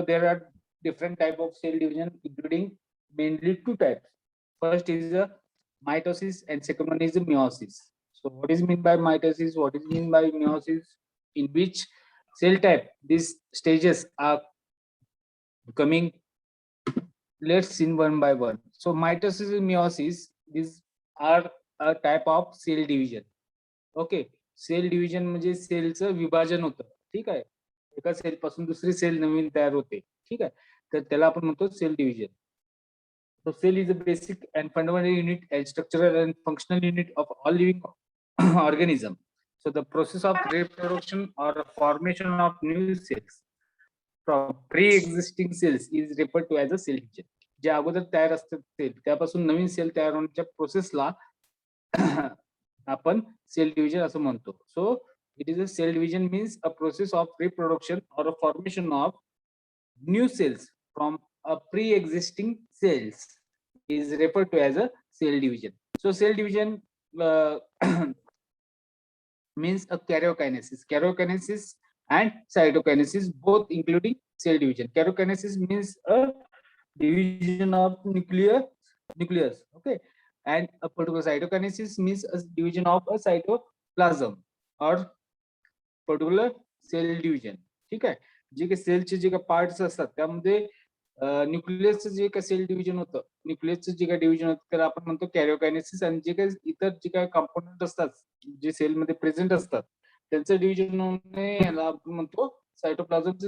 there are different type of cell division, including mainly two types. First is mitosis and second one is meiosis. So what is mean by mitosis? What is mean by meiosis? In which cell type these stages are coming? Let's see one by one. So mitosis and meiosis, these are a type of cell division. Okay, cell division म्हणजे सेलचं विभाजन होतं. ठीक आहे, एका sale पासून दुसरी sale नवीन तयार होते. ठीक आहे, तर त्याला आपण म्हणतो cell division. So cell is a basic and fundamental unit and structural and functional unit of all living organism. So the process of reproduction or formation of new cells from pre-existing cells is referred to as a cell division. जे अगोदर तयार असतात sale त्यापासून नवीन sale तयार होण्याच्या प्रोसेसला आपण sale division असं म्हणतो. So it is a cell division means a process of reproduction or a formation of new cells from a pre existing cells is referred to as a cell division. So cell division means a karyokinesis. Karyokinesis and cytokinesis both including cell division. Karyokinesis means a division of nucleus. Okay, and a particular cytokinesis means a division of a cytoplasm or particular cell division. ठीक आहे, जे काही सेलचे जे काही parts असतात त्यामध्ये न्यूक्लियसचं जे काही सेल डिव्हिजन होतं, न्यूक्लियसचं जे काही डिव्हिजन होतं त्याला आपण म्हणतो कॅरिओकायनेसिस. आणि जे काही इतर जे काही कंपोनंट असतात जे सेलमध्ये प्रेझेंट असतात त्यांचं डिव्हिजन होणे याला आपण म्हणतो सायटोप्लाझमचं.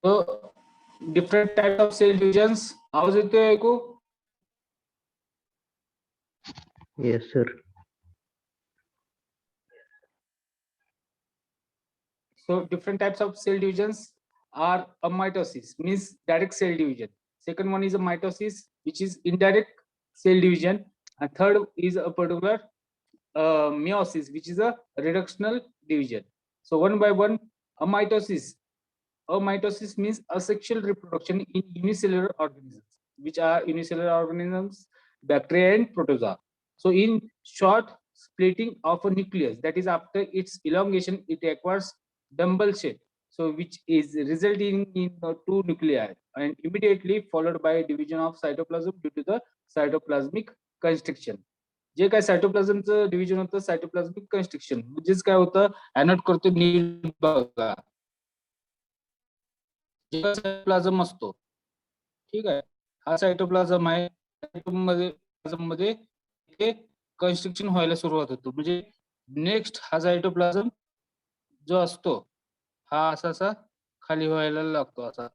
So different types of cell divisions. आवाज येतोय ऐकू? Yes, sir. So different types of cell divisions are a mitosis means direct cell division. Second one is a mitosis which is indirect cell division, and third is a particular meiosis which is a reductional division. So one by one, a mitosis. A mitosis means asexual reproduction in unicellular organisms, which are unicellular organisms, bacteria and protozoa. So in short, splitting of a nucleus, that is after its elongation, it acquires dumbbell shape. So which is resulting in two nuclei and immediately followed by division of cytoplasm due to the cytoplasmic constriction. जे काय सायटोप्लाझमचं division होतं सायटोप्लाझमिक construction, म्हणजेच काय होतं, एनोट करतो नीट बघा, cytoplasm असतो. ठीक आहे, हा सायटोप्लाझम आहे. मध्ये कंस्ट्रक्शन व्हायला सुरुवात होतो. म्हणजे नेक्स्ट हा सायटोप्लाझम जो असतो हा असा असा खाली व्हायला लागतो, असा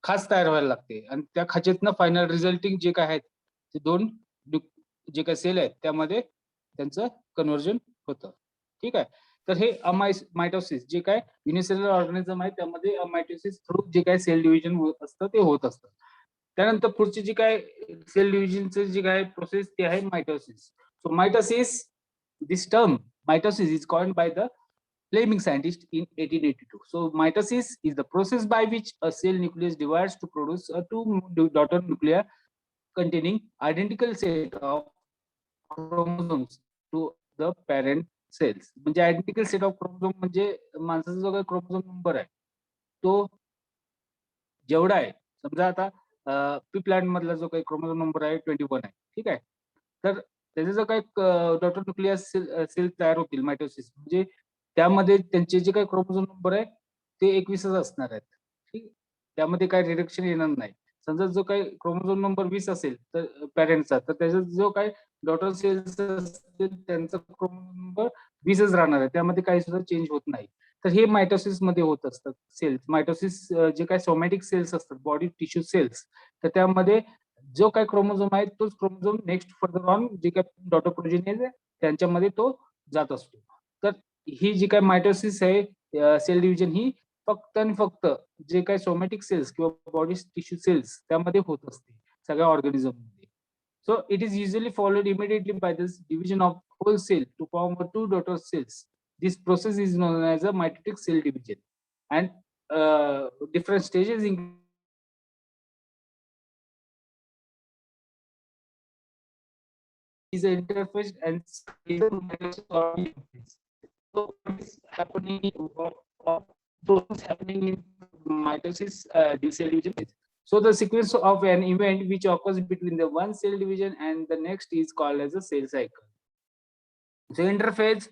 खाच तयार व्हायला लागते. आणि त्या खाचेतनं फायनल रिझल्टिंग जे काय आहेत ते दोन जे काय सेल आहेत त्यामध्ये त्यांचं कन्व्हर्जन होतं. ठीक आहे, तर हे मायटोसिस जे काय युनिसेल्युलर ऑर्गॅनिझम आहे त्यामध्ये मायटोसिस थ्रू जे काय सेल डिव्हिजन होत असतं ते होत असतं. त्यानंतर पुढची जी काय सेल डिव्हिजनचे जी काय प्रोसेस ते आहे mitosis. So mitosis, this term mitosis is coined by the Fleming scientist in 1882. So mitosis is the process by which a cell nucleus divides to produce two daughter nuclei containing identical set of chromosomes to the parent cells. म्हणजे identical set of chromosome म्हणजे माणसाचा जो काही chromosome number आहे तो जेवढा आहे, समजा आता पी प्लांट मधला जो काही क्रोमोझोम नंबर आहे 21 आहे. ठीक आहे, तर त्याचे जो काही डॉटर न्यूक्लियस सेल तयार होतील मायटोसिस म्हणजे त्यामध्ये त्यांचे जे काही क्रोमोझोम नंबर आहे ते 21च असणार आहेत. ठीक, त्यामध्ये काही रिडक्शन येणार नाही. समजा जो काही क्रोमोझोम नंबर 20 असेल तर पॅरेंटचा, तर त्याचा जो काही डॉटर सेल्स असतील त्यांचा क्रोमोझोम नंबर 20च राहणार आहे, त्यामध्ये काही सुद्धा चेंज होत नाही. तर हे मायटोसिस मध्ये होत असतात सेल्स. मायटोसिस जे काही सोमॅटिक सेल्स असतात, बॉडी टिश्यू सेल्स, तर त्यामध्ये जो काही क्रोमोझोम आहे तोच क्रोमोझोम नेक्स्ट फर्दर ऑन जे काही डॉटर प्रोजेनियस आहे त्यांच्यामध्ये तो जात असतो. तर ही जी काय मायटोसिस आहे सेल डिव्हिजन ही फक्त आणि फक्त जे काही सोमॅटिक सेल्स किंवा बॉडी टिश्यू सेल्स त्यामध्ये होत असते सगळ्या ऑर्गॅनिझम मध्ये. So it is usually followed immediately by this division of whole cell to form a two daughter cells. This process is known as a mitotic cell division, and different stages include is an interface and mitosis or meiosis. So what is happening or process happening in mitosis, the cell division phase. So the sequence of an event which occurs between the one cell division and the next is called as a cell cycle. So interphase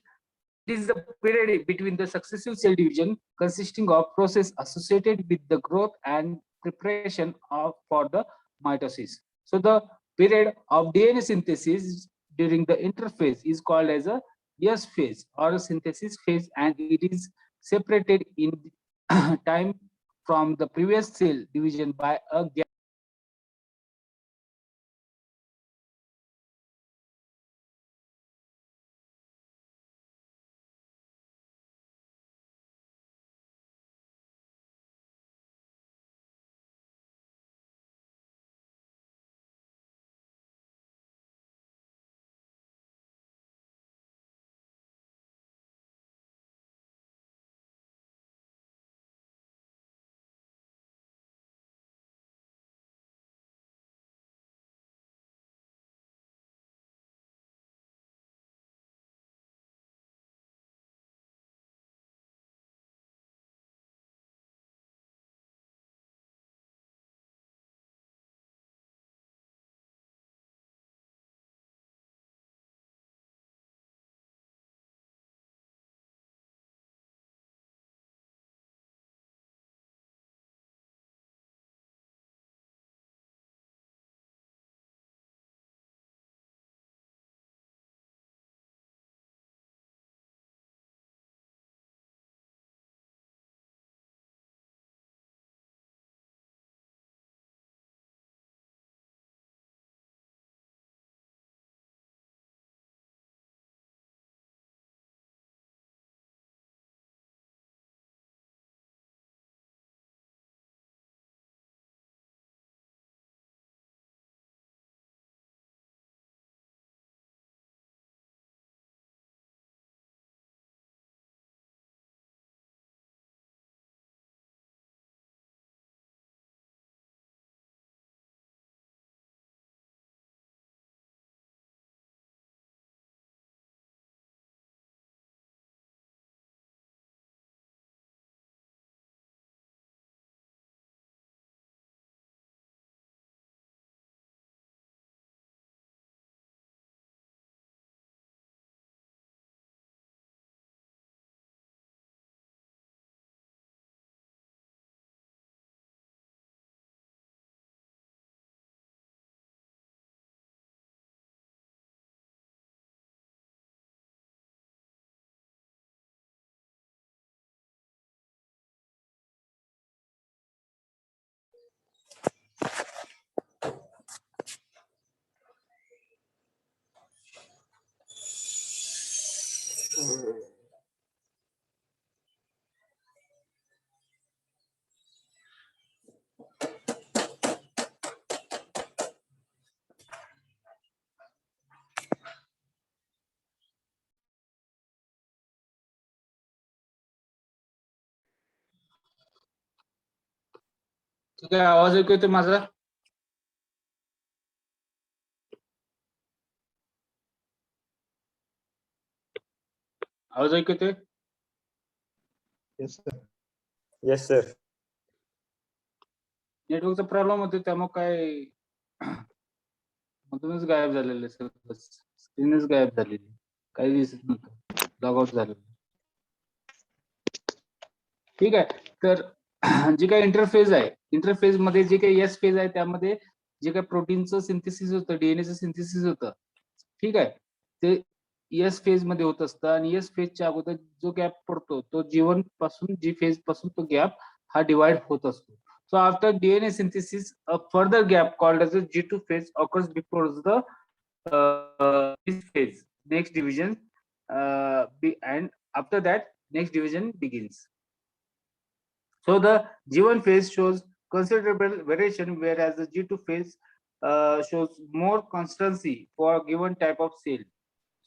is the period between the successive cell division consisting of process associated with the growth and preparation for the mitosis. So the period of DNA synthesis during the interphase is called as a S phase or a synthesis phase, and it is separated in time from the previous cell division by a gap. ठीक आहे, आवाज ऐकू येतोय माझा? आवाज ऐकू येतोय? Yes, sir. Yes, sir. नेटवर्कचा प्रॉब्लेम होतो त्यामुळे काय मधूनच गायब झालेलं सर, स्क्रीनच गायब झालेली, काही दिसत नव्हतं, लॉग आउट झालेलं. ठीक आहे, तर जे काही इंटरफेज आहे, इंटरफेज मध्ये जे काही एस फेज आहे त्यामध्ये जे काही प्रोटीनचं सिंथेसिस होतं, डीएनएचं सिंथेसिस होतं, ठीक आहे, ते एस फेज मध्ये होत असतं. आणि एस फेजच्या अगोदर जो गॅप पडतो तो जीवन पासून, जी फेज पासून तो गॅप हा डिवाइड होत असतो. So after DNA synthesis, a further gap called as the G2 phase occurs before the this phase, next division, and after that next division begins. So the G1 phase shows considerable variation, whereas the G2 phase shows more constancy for a given type of cell.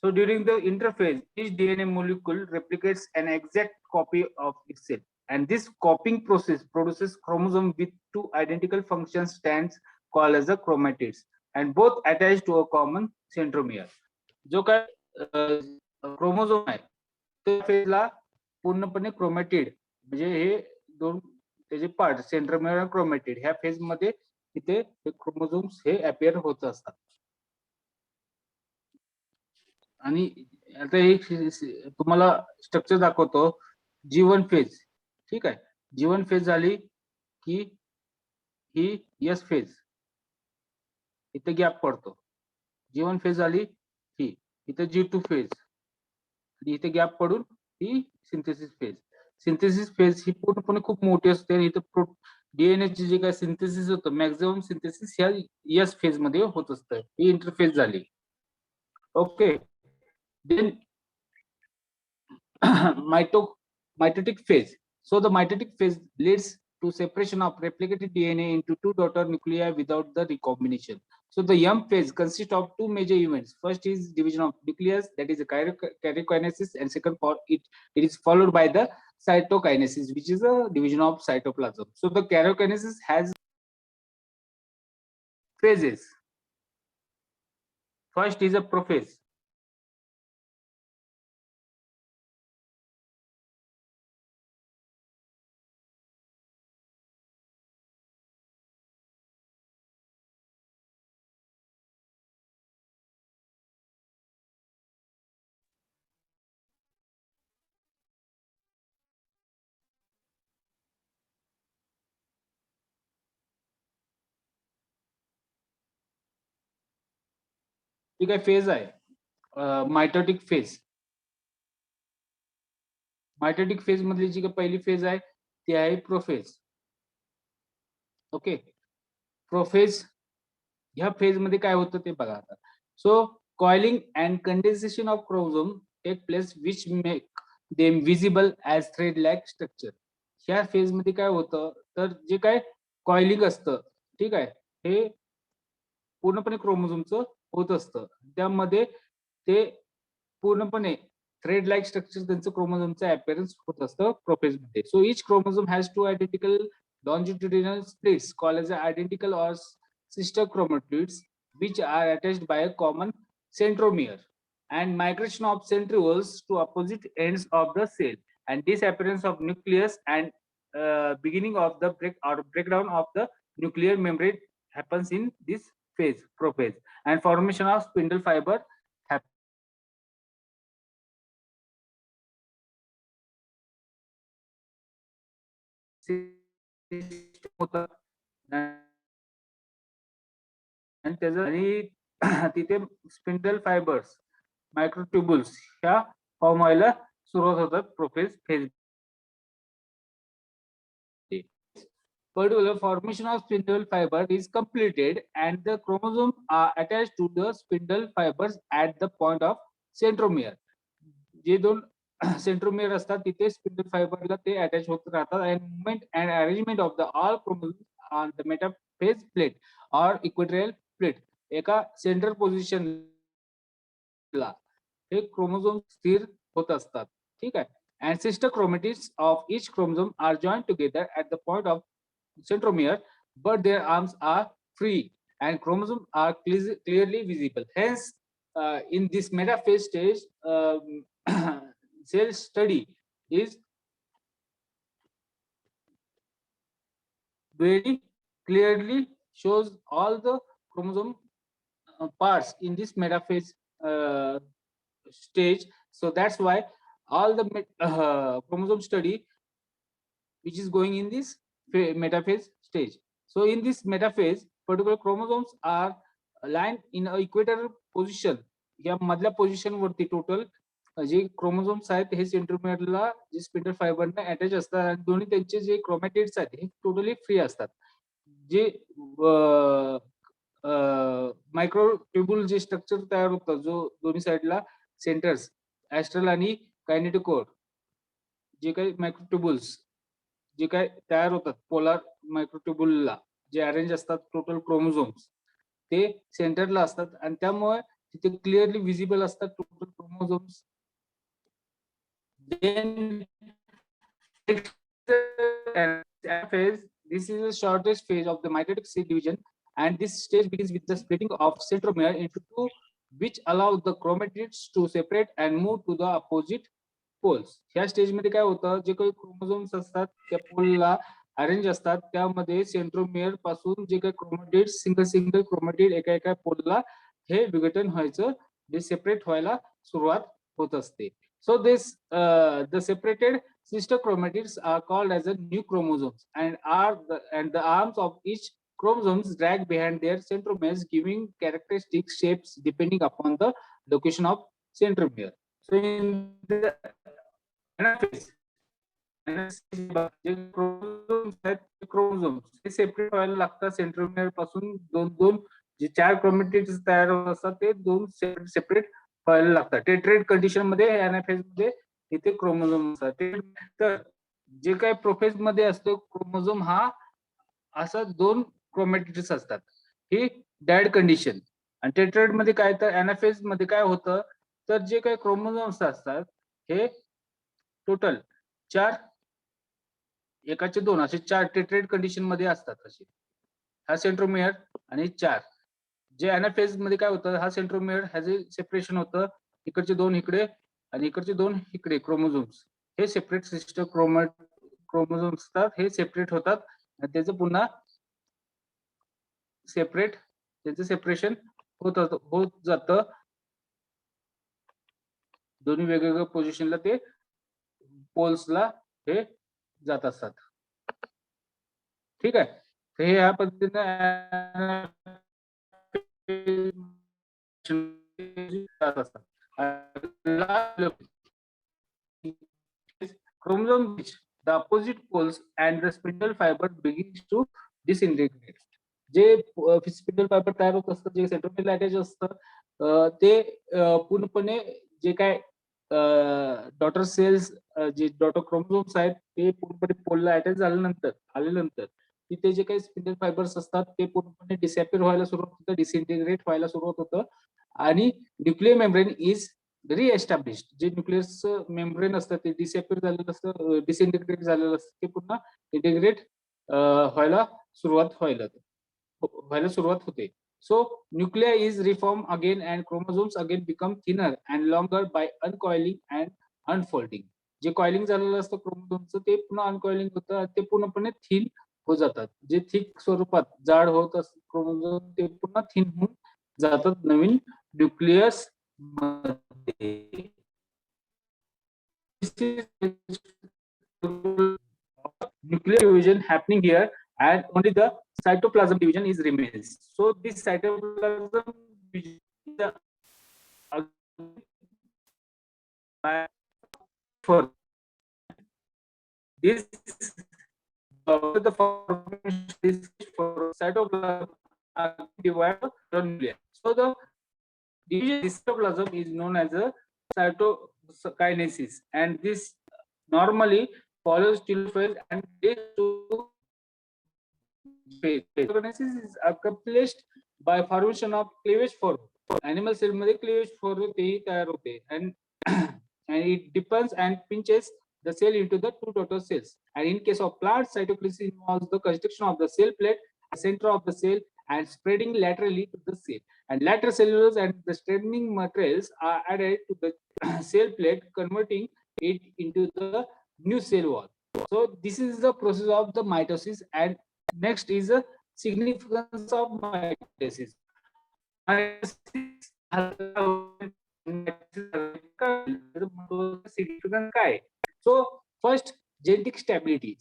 So during the interphase, each DNA molecule replicates an exact copy of itself, and this copying process produces chromosome with two identical function strands called as the chromatids, and both attached to a common centromere. जो काय chromosome आहे त्या फेजला पूर्णपणे chromatid म्हणजे हे दोन त्याचे पार्ट सेंट्रोमियर आणि क्रोमॅटिड ह्या फेज मध्ये तिथे क्रोमोझोम्स हे अपियर होत असतात. आणि आता एक तुम्हाला स्ट्रक्चर दाखवतो. G1 फेज, ठीक आहे. G1 फेज झाली की ही S फेज, इथे गॅप पडतो. G1 फेज झाली ही, इथे G2 फेज, आणि इथे गॅप पडून ही सिंथेसिस फेज. सिंथेसिस फेज ही पूर्णपणे खूप मोठी असते आणि इथे डीएनए चे जे काय सिंथेसिस होतं मॅक्झिमम सिंथेसिस ह्या एस फेज मध्ये होत असतं. ही इंटरफेज झाली. Okay, then mitotic phase. So the mitotic phase leads to separation of replicated DNA into two daughter nuclei without the recombination. So the M phase consists of two major events. First is division of nucleus, that is a karyokinesis, and second for it is followed by the cytokinesis, which is a division of cytoplasm. So the karyokinesis has phases. First is a prophase. ठीक आहे, phase आहे mitotic phase. Mitotic phase मधली जी पहिली phase आहे ती आहे prophase. Okay, prophase ह्या phase मध्ये काय होतं ते बघा आता. So coiling and condensation of chromosome take place which make them visible as thread like structure. ह्या फेज मध्ये काय होतं तर जे काय कॉइलिंग असतं, ठीक आहे, हे पूर्णपणे क्रोमोझोमचं होत असतं. त्यामध्ये ते पूर्णपणे थ्रेड लाईक स्ट्रक्चर त्यांचं क्रोमोझोमचं अपीअरन्स होत असतं प्रोफेज मध्ये. So each chromosome has two identical longitudinal splits called as identical or sister chromatids which are attached by a common centromere and migration of centrioles to opposite ends of the cell and disappearance of nucleus and beginning of the breakdown of the nuclear membrane happens in this phase, prophase, and formation of spindle fiber happens. आणि त्याचं आणि तिथे spindle fibres microtubules ह्या form व्हायला सुरुवात होतात prophase phase. Particular formation of spindle fiber is completed and the chromosome are attached to the spindle fibers at the point of centromere. जे दोन सेंट्रोमियर असतात तिथे स्पिंडल फायबरला ते अटॅच होत राहतात. and movement and arrangement of the all chromosomes on the metaphase plate or equatorial plate एका central position ला हे क्रोमोझोम स्थिर होत असतात. ठीक आहे, and sister chromatids of each chromosome are joined together at the point of centromere, but their arms are free and chromosomes are clearly visible. Hence, in this metaphase stage, cell study is very clearly shows all the chromosome parts in this metaphase stage. So that's why all the chromosome study which is going in this metaphase stage. So in this metaphase, particular chromosomes are aligned in a equatorial position. या मधल्या position वरती total जे chromosomes आहेत हे सेंट्रोमियरला जे spindle फायबरने attach असतात आणि दोन्ही त्यांचे जे क्रोमॅटिड्स आहेत हे टोटली फ्री असतात. जे मायक्रोट्युब्युल जे स्ट्रक्चर तयार होतं जो दोन्ही साइडला सेंटर्स ऍस्ट्रल आणि कायनेटिकोर जे काही मायक्रोट्युब्युल्स जे काय तयार होतात पोलार मायक्रोट्युब्युलला जे अरेंज असतात टोटल क्रोमोझोम्स ते सेंटरला असतात आणि त्यामुळे तिथे क्लिअरली विजिबल असतात total chromosomes. Then phase, this is the shortest phase of the mitotic cell division, and this stage begins with the splitting of centromere into two, which allows the chromatids to separate and move to the opposite poles. ह्या stage मध्ये काय होतं, जे काही chromosomes असतात त्या पोलला arrange असतात, त्यामध्ये सेंट्रोमियर पासून जे काही क्रोमॅटिड सिंगल क्रोमॅटिड एका एका पोलला हे विघटन व्हायचं, जे सेपरेट व्हायला सुरुवात होत असते. So this the separated sister chromatids are called as a new chromosomes and the arms of each chromosomes drag behind their centromeres, giving characteristic shapes depending upon the location of centromere. So in the anaphase, chromosomes हे separate व्हायला लागतात centromere पासून दोन दोन जे 4 chromatids तयार होत असतात ते दोन सेपरेट व्हायला लागतात. टेट्रेड कंडिशन मध्ये एनाफेज मध्ये इथे क्रोमोझोम असतात. तर जे काही प्रोफेज मध्ये असतो क्रोमोझोम हा असा दोन क्रोमॅटिड्स असतात, ही डॅड कंडिशन. आणि टेट्रेड मध्ये काय, तर एनाफेज मध्ये काय होतं, तर जे काही क्रोमोझोम्स असतात हे टोटल 4 एकाचे 2 असे 4 टेट्रेड कंडिशन मध्ये असतात. असे हा सेंट्रोमियर आणि 4 जे एनाफेज मध्ये काय होतं, हा सेंट्रोमियर ह्याचे सेपरेशन होतं, इकडचे 2 इकडे आणि इकडचे 2 इकडे क्रोमोझोम्स हे सेपरेट सिस्टर क्रोमोझोम्स असतात, हे सेपरेट होतात आणि त्याचं पुन्हा सेपरेट त्याचं सेपरेशन होत जातं. दोन्ही वेगवेगळ्या पोझिशनला ते पोल्सला हे जात असतात. ठीक आहे, तर हे ह्या पद्धतीने chromosome which the opposite poles and the spindle fiber begins to disintegrate. जे स्पिंडल फायबर तयार होत असतं, जे सेंट्रोमियर अटॅच असतं, ते पूर्णपणे जे काय डॉटर सेल्स जे डॉटर क्रोमोझोम्स आहेत ते पूर्णपणे पोलला अटॅच आल्यानंतर तिथे जे काही स्पिंडल फायबर्स असतात ते पूर्णपणे डिसअपिअर व्हायला सुरुवात होतं, डिसइंटिग्रेट व्हायला सुरुवात होतं आणि न्यूक्लियर मेम्ब्रेन इज रिएस्टॅब्लिश्ड. जे न्यूक्लियस मेम्ब्रेन असतं ते डिसअपिअर झालेलं असतं, डिसइंटिग्रेट झालेलं असतं, ते पुन्हा इंटिग्रेट व्हायला सुरुवात होते. So nuclei is reformed again and chromosomes again become thinner and longer by uncoiling and unfolding. जे कॉइलिंग झालेलं असतं क्रोमोझोमचं ते पुन्हा अनकॉइलिंग होतं, ते पूर्णपणे थिन होत जातात. जे थिक स्वरूपात जाड होत असतात क्रोमोझोम ते पुन्हा थिन होऊन जातात नवीन न्यूक्लियस मध्ये. Nuclear division happening here and only the cytoplasm division is remains. So this cytoplasm division for this the formation for cytoplasm divided nucleus. So the division of cytoplasm is known as a cytokinesis, and this normally follows till phase and leads to phase. Cytokinesis is accomplished by formation of cleavage form. Animal cell मध्ये cleavage form तेही तयार होते and it depends and pinches the cell into the two daughter cells. And in case of plant, cytokinesis involves the construction of the cell plate, the center of the cell, and spreading laterally to the cell. And lateral cellulose and the strengthening materials are added to the cell plate, converting it into the new cell wall. So this is the process of the mitosis. And next is the significance of mitosis. Significance काय? So first, genetic stability.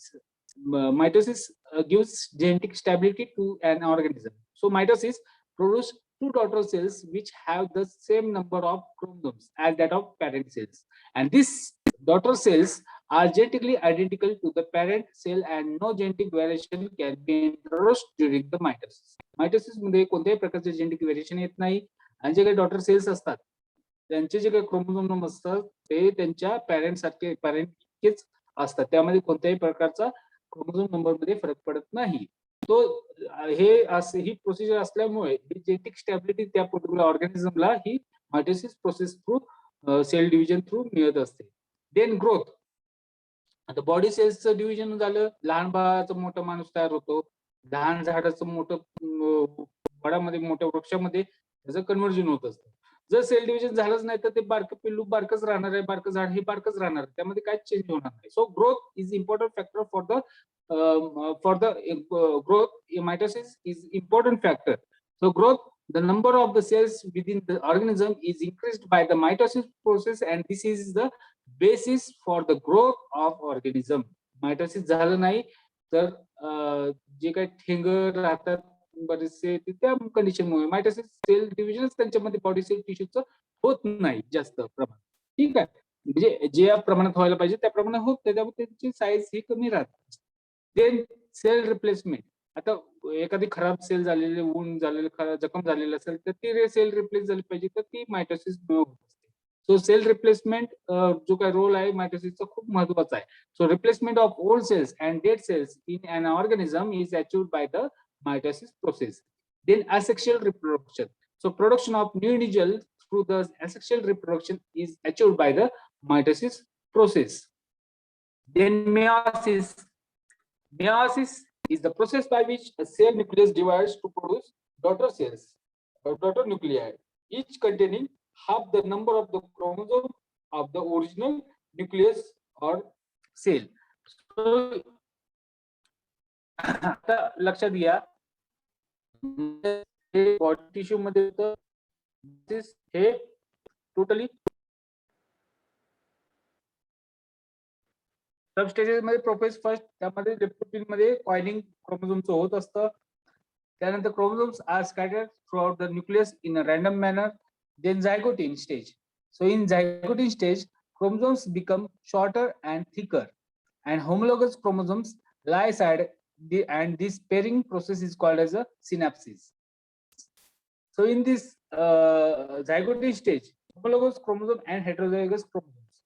Mitosis gives genetic stability to an organism. So mitosis produces two daughter cells which have the same number of chromosomes as that of parent cells, and these daughter cells are genetically identical to the parent cell and no genetic variation can be introduced during the mitosis. Mitosis मध्ये कोणत्याही प्रकारचे genetic variation येत नाही आणि जे काही daughter cells असतात त्यांचे जे काही क्रोमोझोम असतात ते त्यांच्या पॅरेंटकेच असतात, त्यामध्ये कोणत्याही प्रकारचा क्रोमोझोम नंबर मध्ये फरक पडत नाही. तो हे असं ही प्रोसिजर असल्यामुळे जेनेटिक स्टॅबिलिटी त्या पर्टिक्युलर ऑर्गॅनिझमला ही mitosis process through cell division through मिळत असते. Then growth. आता बॉडी सेल्सचं डिव्हिजन झालं, लहान बाळाचं मोठा माणूस तयार होतो, लहान झाडाचं मोठं वडामध्ये मोठ्या वृक्षामध्ये त्याचं कन्व्हर्जन होत असतं. जर सेल डिव्हिजन झालंच नाही तर ते बारकं पिल्लू बारकच राहणार आहे, बारकं झाड हे बारकच राहणार आहे, त्यामध्ये काहीच चेंज होणार नाही. So growth is important factor for the growth. Mitosis is important factor. So growth, the number of the cells within the organism is increased by the mitosis process, and this is the basis for the growth of organism. Mitosis झालं नाही तर जे काही ठेंग राहतात बरेचसे त्या कंडिशनमुळे mitosis sale division त्यांच्यामध्ये body sale टिश्यूचं होत नाही जास्त प्रमाणात. ठीक आहे, म्हणजे जे प्रमाणात व्हायला पाहिजे त्या प्रमाणात होत नाही, त्यामुळे त्यांची साईज ही कमी राहते. Then cell replacement. आता एखादी खराब सेल झालेली, ऊन झालेलं, जखम झालेलं असेल तर ती सेल रिप्लेस झाली पाहिजे, तर ती मायटोसिस होत असते. सो सेल रिप्लेसमेंट जो काही रोल आहे मायटोसिसचा खूप महत्वाचा आहे. So replacement of old cells and dead cells in an organism is achieved by the mitosis process. Then asexual reproduction. So production of new individuals through the asexual reproduction is achieved by the mitosis process. Then meiosis. Meiosis is the process by which a cell nucleus divides to produce daughter cells or daughter nuclei, each containing half the number of the chromosome of the original nucleus or cell. So आता लक्षात घ्या, body tissue मध्ये होतं हे totally substages मध्ये prophase first, त्यामध्ये reproductive मध्ये coiling क्रोमोझोमचं होत असतं. त्यानंतर chromosomes are scattered throughout the nucleus in a random manner. Then zygotene stage. So in zygotene stage chromosomes become shorter and thicker and homologous chromosomes lie side and this pairing process is called as a synapsis. So in this zygotic stage, homologous chromosome and heterozygous chromosomes.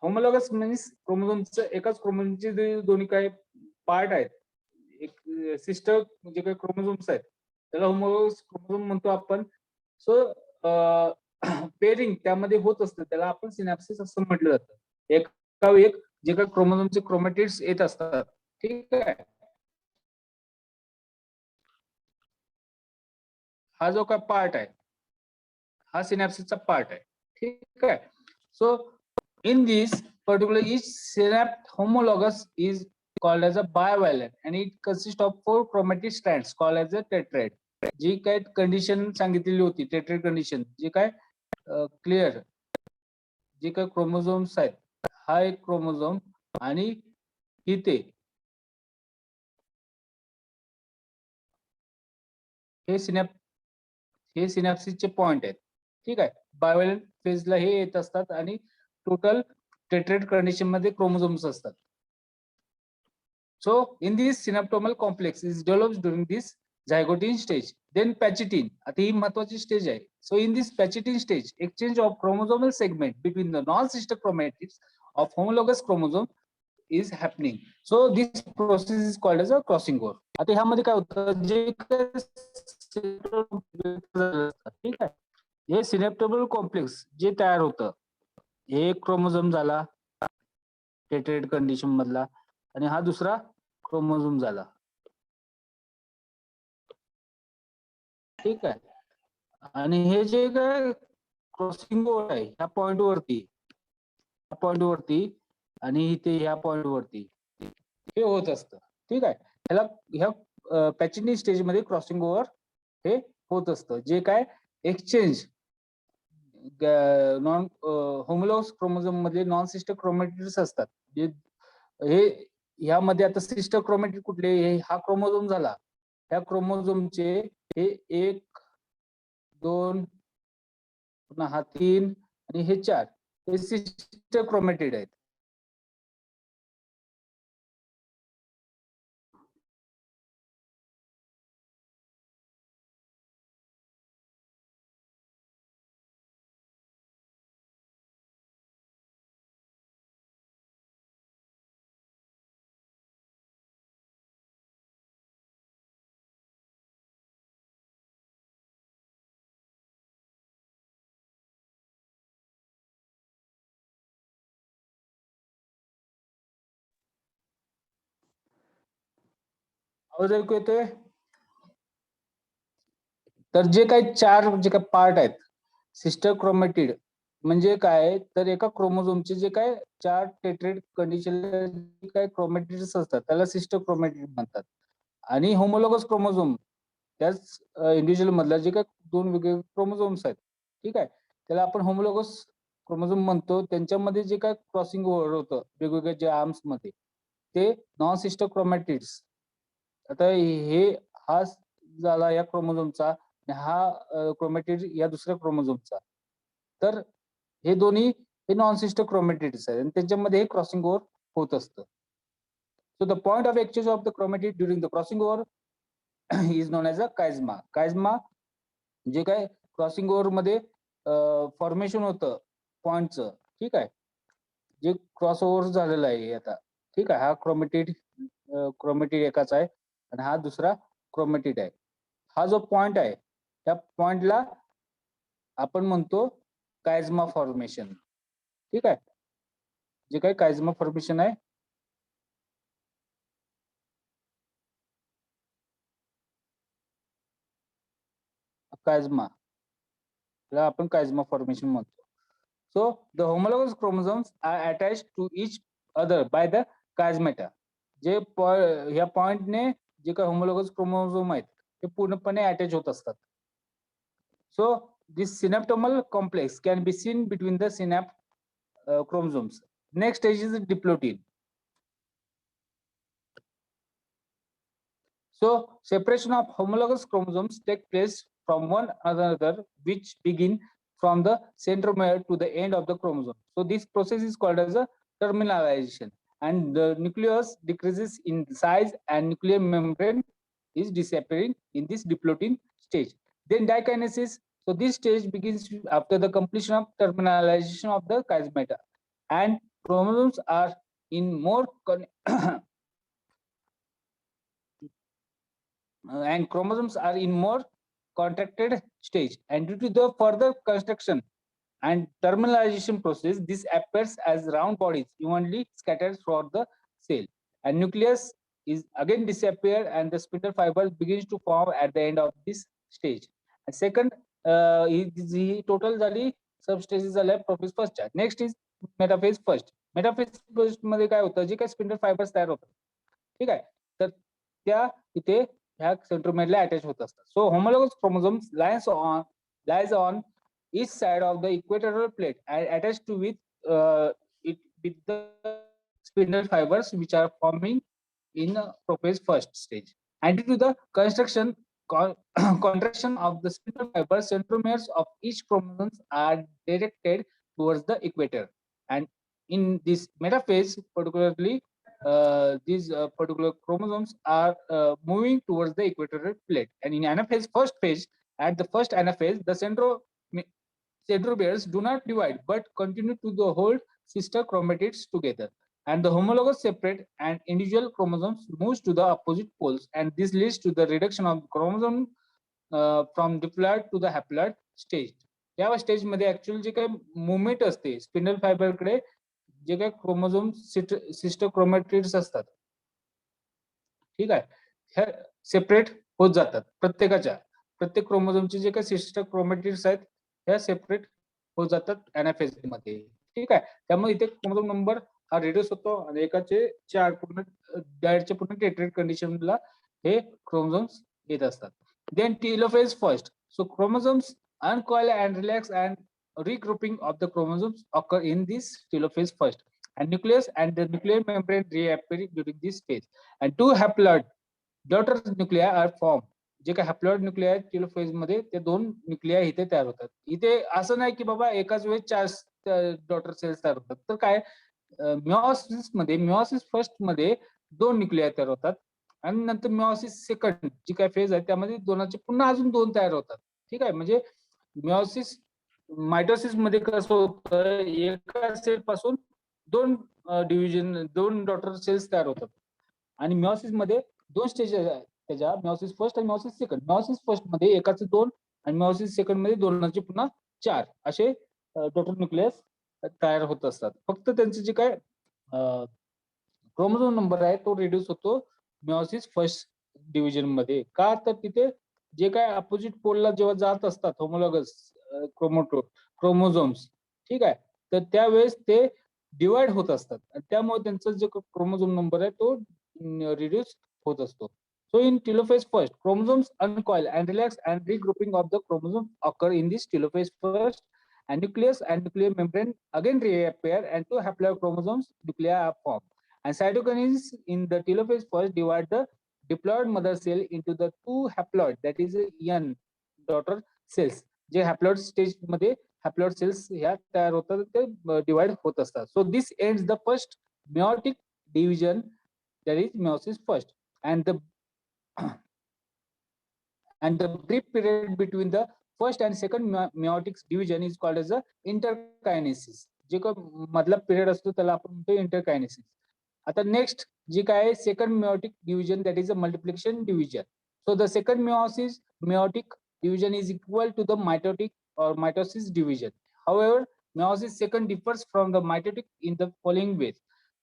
Homologous means chromosomes एकाच क्रोमोझोमचे दोन्ही काही part आहेत, एक sister जे काही chromosomes आहेत त्याला homologous chromosome म्हणतो आपण. सो पेरिंग त्यामध्ये होत असतं, त्याला आपण सिनॅप्सिस असं म्हटलं जातं. एका एक जे काही क्रोमोझोमचे क्रोमॅटिड्स येत असतात, ठीक आहे, हा जो काय पार्ट आहे हा सिनॅप्सिसचा पार्ट आहे. ठीक आहे. So in this particular each synapse homologous is called as a bivalent and it consists of 4 chromatic strands called as a tetrad. जी काय कंडिशन सांगितलेली होती टेट्रेड कंडिशन, जी काय क्लिअर, जे काय क्रोमोझोम्स आहेत, हा एक क्रोमोझोम आणि इथे हे सिनॅप्सिसचे पॉइंट आहेत. ठीक आहे, बायव्हॅलंट फेजला हे येत असतात आणि टोटल टेट्रेड कंडिशन मध्ये क्रोमोझोम्स असतात. So in this synaptonemal complex is developed during this zygotene stage. Then pachytene, आता ही महत्वाची स्टेज आहे. So in this pachytene stage exchange of chromosomal segment between the non sister chromatids of homologous chromosome is happening. So this process is called as a crossing over. आता ह्यामध्ये काय होतं, जे ठीक आहे, हे सिनेप्टोमल कॉम्प्लेक्स जे तयार होतं, हे एक क्रोमोझोम झाला टेट्रेड कंडिशन मधला आणि हा दुसरा क्रोमोझोम झाला. ठीक आहे, आणि हे जे काय क्रॉसिंग ओव्हर आहे ह्या पॉइंट वरती आणि इथे ह्या पॉइंट वरती हे होत असतं. ठीक आहे, ह्या पॅचिटिन स्टेज मध्ये क्रॉसिंग ओव्हर हे होत असतं, जे काय एक्सचेंज नॉन होमोलॉगस क्रोमोझोम मध्ये नॉन सिस्टर क्रोमॅटिड्स असतात. हे ह्यामध्ये आता सिस्टर क्रोमॅटिड कुठले, हा क्रोमोझोम झाला, ह्या क्रोमोझोमचे हे 1 2 पुन्हा हा 3 आणि हे 4 हे सिस्टर क्रोमॅटिड आहेत. आवाज ऐकू येतोय? तर जे काही चार जे काही पार्ट आहेत सिस्टर क्रोमॅटिड म्हणजे काय, तर एका क्रोमोझोमचे जे काय 4 टेट्रेड कंडिशनल जे काही क्रोमॅटिड्स असतात त्याला सिस्टर क्रोमॅटिड म्हणतात. आणि होमोलॉगस क्रोमोझोम त्याच इंडिव्हिज्युअल मधला जे काही 2 वेगवेगळे क्रोमोझोम्स आहेत, ठीक आहे, त्याला आपण होमोलॉगस क्रोमोझोम म्हणतो. त्यांच्यामध्ये जे काही क्रॉसिंग ओव्हर होतं वेगवेगळ्या जे आर्म्स मध्ये ते नॉन सिस्टर क्रोमॅटिड्स. आता हा झाला या क्रोमोझोमचा आणि हा क्रोमॅटिड या दुसऱ्या क्रोमोझोमचा. तर हे दोन्ही हे नॉन सिस्टर क्रोमॅटिड्स आहेत आणि त्यांच्यामध्ये हे क्रॉसिंग ओव्हर होत असतं. So the point of exchange of the chromatid during the crossing over is known as a chiasma. Chiasma जे काय क्रॉसिंग ओव्हर मध्ये फॉर्मेशन होतं पॉइंटचं, ठीक आहे, जे क्रॉस ओव्हर झालेलं आहे आता, ठीक आहे, हा क्रोमॅटिड एकाच आहे आणि हा दुसरा क्रोमॅटिड आहे. हा जो पॉइंट आहे त्या पॉइंटला आपण म्हणतो कायझमा फॉर्मेशन, ठीक आहे. जे काही कायझमा फॉर्मेशन आहे कायझमा, त्याला आपण कायझमा फॉर्मेशन म्हणतो. So the homologous chromosomes are attached to each other by the chiasmata. जे ह्या पॉइंटने जे काही होमोलॉगस क्रोमोझोम आहेत ते पूर्णपणे अटॅच होत असतात. So this synaptomal complex can be seen between the chromosomes. Next stage is diplotin. So separation of homologous chromosomes take place from one another, which begin from the centromere to the end of the chromosome. So this process is called as a terminalization, and the nucleus decreases in size and nuclear membrane is disappearing in this diplotin stage. Then dikinesis. So this stage begins after the completion of terminalization of the chiasmata, and chromosomes are in more and chromosomes are in more contracted stage, and due to the further construction and terminalization process, this appears as round bodies evenly scattered throughout the cell, and nucleus is again disappear and the spindle fiber begins to form at the end of this stage. And second, ही total झाली substages झाल्या prophase फर्स्टच्या. Next is metaphase first. Metaphase first मध्ये काय होतं, जे काही spindle fibres तयार होतात, ठीक आहे, तर त्या इथे ह्या सेंट्रोमेरला अटॅच होत असतात. So homologous chromosomes lies on each side of the equatorial plate and attached to it with the spindle fibers which are forming in prophase first stage. And due to the contraction of the spindle fibers, centromeres of each chromosomes are directed towards the equator. And in this metaphase, particularly, these particular chromosomes are moving towards the equatorial plate. And in anaphase first phase, at the first anaphase, the centromeres do not divide but continue to hold sister chromatids together, and the homologous separate and individual chromosomes moves to the opposite poles, and this leads to the reduction of chromosome from diploid to the haploid stage. या stage मध्ये actually जे काही movement असते spindle fibre कडे, जे काही chromosome sister chromatids असतात, ठीक आहे, ह्या सेपरेट होत जातात. प्रत्येक क्रोमोझोमचे जे काही सिस्टर क्रोमॅटिड्स आहेत ह्या सेपरेट होत जातात एनाफेज मध्ये, ठीक आहे. त्यामुळे इथे क्रोमोझोम नंबर हा रिड्यूस होतो आणि एकाचे 4 पूर्ण डायरेक्टचे पूर्ण टेट्रेड कंडिशनला हे क्रोमोझोम्स येत असतात. Then telophase first. So chromosomes uncoil and relax, and regrouping of the chromosomes occur in this telophase first, and nucleus and the nuclear membrane reappearing during this phase, and two haploid daughter nuclei are formed. जे काही haploid Nucleya आहेत telophase मध्ये ते 2 न्यूक्लिया इथे तयार होतात. इथे असं नाही की बाबा एकाच वेळेस 4 डॉटर सेल्स तयार होतात. तर काय, मिओसिस फर्स्ट मध्ये 2 न्यूक्लिया तयार होतात आणि नंतर मिओसिस सेकंड जी काय फेज आहे त्यामध्ये दोनाचे पुन्हा अजून 2 तयार होतात, ठीक आहे. म्हणजे मिओसिस मायटोसिस मध्ये कसं होतं, एका सेल पासून 2 डिव्हिजन 2 डॉटर सेल्स तयार होतात आणि मिओसिस मध्ये 2 स्टेजेस आहेत त्याच्या, मिओसिस फर्स्ट आणि मिओसिस सेकंड. मिओसिस फर्स्ट मध्ये एकाचे 2 आणि मिओसिस सेकंड मध्ये दोनाचे पुन्हा 4 असे डॉटर न्यूक्लियस तयार होत असतात. फक्त त्यांचे जे काय क्रोमोझोम नंबर आहे तो रिड्यूस होतो मिओसिस फर्स्ट डिव्हिजन मध्ये. का तर तिथे जे काय अपोजिट पोलला जेव्हा जात असतात होमोलॉगस क्रोमोझोम्स, ठीक आहे, तर त्यावेळेस ते डिवाइड होत असतात आणि त्यामुळे त्यांचा जो क्रोमोझोम नंबर आहे तो रिड्यूस होत असतो. So in telophase first, chromosomes uncoil and relax, and regrouping of the chromosomes occur in this telophase first, and nucleus and nuclear membrane again reappear, and two haploid chromosomes nuclei are formed. And cytokinesis in the telophase first divide the diploid mother cell into the two haploid, that is young daughter cells. जे haploid stage मध्ये haploid cells ह्या तयार होतात ते divide होत असतात. So this ends the first meiotic division, that is meiosis first, and the brief period between the first and second meiotic division is called as a interkinesis. जे काही मधला पिरियड असतो त्याला आपण म्हणतो इंटरकायनेसिस. आता नेक्स्ट जे काय second meiotic division, that is a multiplication division. So the second meiotic division is equal to the mitotic or mitosis division. However, meiosis second differs from the mitotic in the following ways.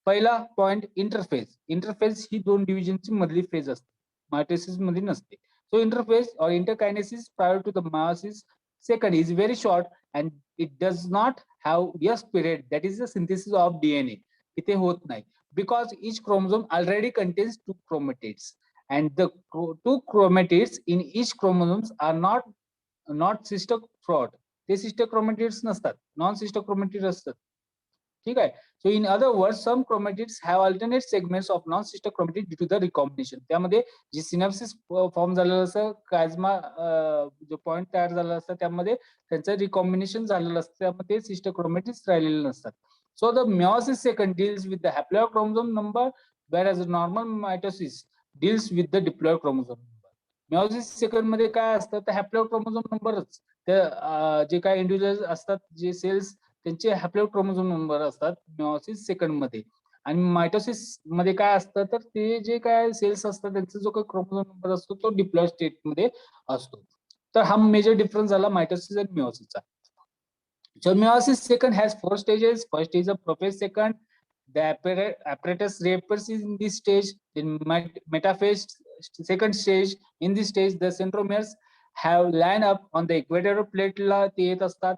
पहिला point interphase. Interphase ही दोन डिव्हिजनची मधली phase असते, mitosis मध्ये नसते. So interphase or interkinesis prior to the meiosis second is very short, and it does not have S period, that is the synthesis of DNA. इथे होत नाही because each chromosome already contains two chromatids, and the two chromatids in each chromosomes are not sister throughout. ते sister chromatids नसतात, non sister chromatids असतात. ठीक आहे. So in other words, some chromatids have alternate segments of non-sister chromatid due to the recombination. त्यामध्ये जी सिनॅप्सिस form झालेलं असतं, काजमा जो point तयार झालेला असतं त्यामध्ये त्यांचं रिकॉम्बिनेशन झालेलं असतं, त्यामध्ये सिस्टर क्रोमॅटिड्स राहिलेले नसतात. So the meiosis second deals with the haploid chromosome number, whereas normal mitosis deals with the diploid chromosome number. meiosis second मध्ये काय असतं तर हॅप्लॉइड क्रोमोझोम नंबरच जे काय इंडिव्हिज्युअल असतात, जे सेल्स त्यांचे हॅप्लॉइड क्रोमोझोम नंबर असतात meiosis सेकंड मध्ये. आणि मायटोसिस मध्ये काय असतं तर ते जे काय सेल्स असतात त्यांचा जो काही क्रोमोझोम नंबर असतो तो डिप्लॉइड स्टेट मध्ये असतो. तर हा मेजर डिफरन्स झाला मायटोसिस आणि meiosis चा. So meiosis second has 4 stages. First is a prophase second. The apparatus reappears in this stage. In metaphase second stage, in this stage the centromeres have line up on the equatorial plate ला ते येत असतात.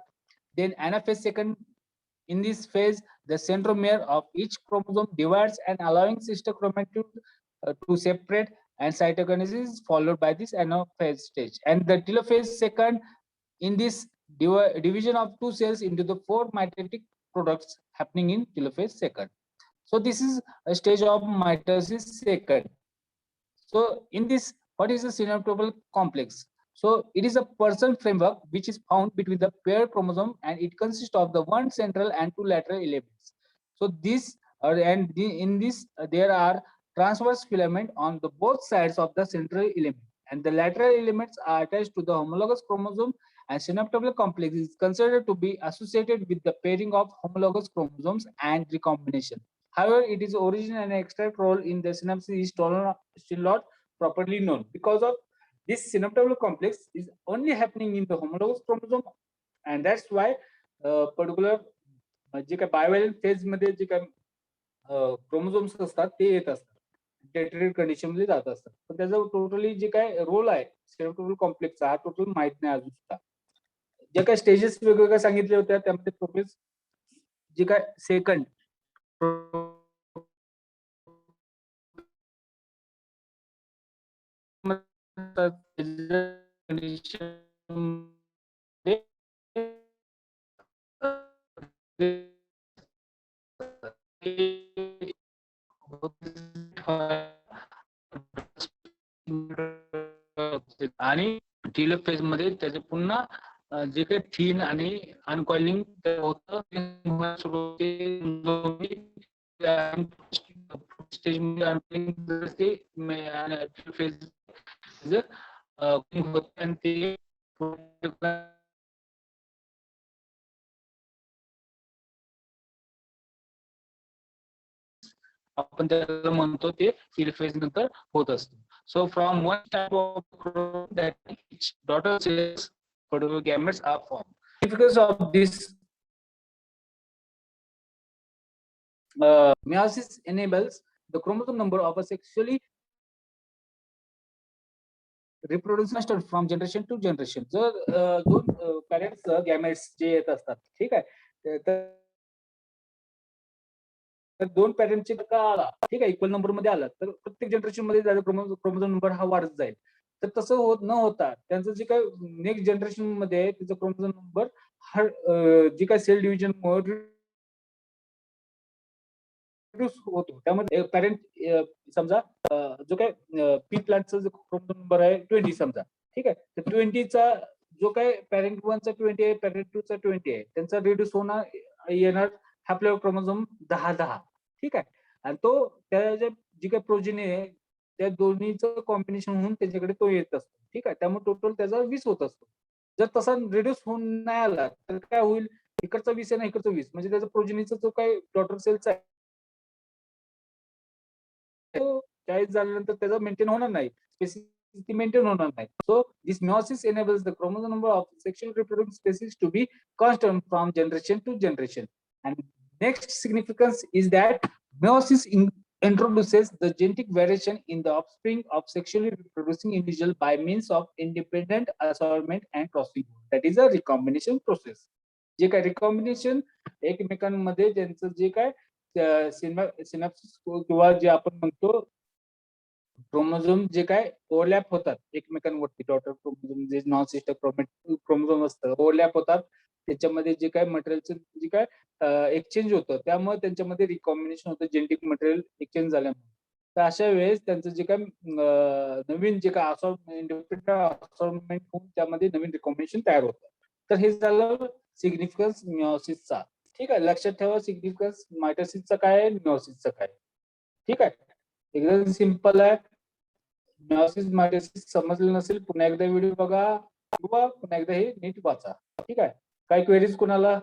Then anaphase second, in this phase the centromere of each chromosome divides and allowing sister chromatid to separate, and cytokinesis is followed by this anaphase stage. And the telophase second, in this division of two cells into the four mitotic products happening in telophase second. So this is a stage of mitosis second. So in this, what is the synaptopal complex? So it is a person framework which is found between the paired chromosome, and it consists of the one central and two lateral elements. So this in this there are transverse filament on the both sides of the central element, and the lateral elements are attached to the homologous chromosome, and synaptopal complex is considered to be associated with the pairing of homologous chromosomes and recombination. However, it is origin and extract role in the synapse is still not properly known, because of this synaptopal complex is only happening in the homologous chromosome, and that's why particular जे काय बायोव्हॅलंट phase मध्ये जे काय chromosomes असतात ते येत असतात, डेटरेटेड condition मध्ये जात असतात. पण त्याचा टोटली जे काय रोल आहे सिनॅप्टोपल कॉम्प्लेक्सचा हा टोटल माहित नाही अजून सुद्धा. जे काय स्टेजेस वेगवेगळ्या सांगितल्या होत्या त्यामध्ये प्रोग्रेस जे काय सेकंड आणि टेलोफेज मध्ये त्याचे पुन्हा जे काही थीन आणि अनकॉइलिंग होतं स्टेज मध्ये ते आपण त्याला म्हणतो ते टेलोफेज नंतर होत असतं. So from one type of that each daughter cells particular gametes are formed. Significance of this meiosis enables the chromosome number of a sexually reproduction from generation to generation. जर दोन पॅरेंट्स गॅमेट्स जे येत असतात, ठीक आहे, तर दोन पॅरेंटचे का आला, ठीक आहे, इक्वल नंबर मध्ये आला तर प्रत्येक जनरेशन मध्ये क्रोमोझोम नंबर हा वाढत जाईल. तर तसं होत न होता त्यांचं जे काय नेक्स्ट जनरेशन मध्ये आहे त्याचा क्रोमोझोम नंबर हा जे काय सेल डिव्हिजन रिड्यूस होतो. त्यामध्ये पॅरेंट समजा जो काय पी प्लांटचा जो क्रोमोझोम नंबर आहे 20 समजा, ठीक आहे, तर 20चा जो काय पॅरेंट 1चा 20 आहे, पॅरेंट 2चा 20 आहे, त्यांचा रिड्यूस होणार येणार आपल्या क्रोमोझोम 10, ठीक आहे, आणि तो त्याच्या जी काही प्रोजेनी आहे त्या दोन्हीचं कॉम्बिनेशन होऊन त्याच्याकडे तो येत असतो, ठीक आहे. त्यामुळे टोटल त्याचा 20 होत असतो. जर तसा रिड्यूस होऊन नाही आला तर काय होईल, इकडचा 20 आहे ना इकडचा 20, म्हणजे त्याचा प्रोजेनीचा जो काही डॉटर सेलचा आहे तो 40 झाल्यानंतर त्याचा मेंटेन होणार नाही, स्पेसिफिसिटी मेंटेन होणार नाही. So this meiosis enables the chromosome number of sexual reproductive species to be constant from generation to generation. And next significance is that meiosis introduces the genetic variation in the offspring of sexually reproducing individual by means of independent assortment and crossing. That is a recombination process. जे काय recombination एकमेकांमध्ये त्यांचं जे काय सिनॅप्सिस किंवा जे आपण म्हणतो क्रोमोझोम जे काय ओव्हरलॅप होतात एकमेकांवरती, डॉटर क्रोमोझोम जे नॉन सिस्टर क्रोमोझोम असतं ओव्हरलॅप होतात, त्याच्यामध्ये जे काय मटेरियलचं जे काय एक्सचेंज होतं त्यामुळे त्यांच्यामध्ये रिकॉम्बिनेशन होतं जेनेटिक मटेरियल एक्सचेंज झाल्यामुळे. तर अशा वेळेस त्यांचं जे काय नवीन जे काय असॉर्टमेंट होऊन त्यामध्ये नवीन रिकॉम्बिनेशन तयार होतं. तर हे झालं सिग्निफिकन्स मिओसिसचा. ठीक आहे, लक्षात ठेवा सिग्निफिकन्स मायटोसिसचा काय आहे, मिओसिसचा काय, ठीक आहे. एकदम सिंपल आहे. मिओसिस मायटोसिस समजलं नसेल पुन्हा एकदा व्हिडिओ बघा किंवा पुन्हा एकदा हे नीट वाचा, ठीक आहे. काही क्वेरीज कोणाला?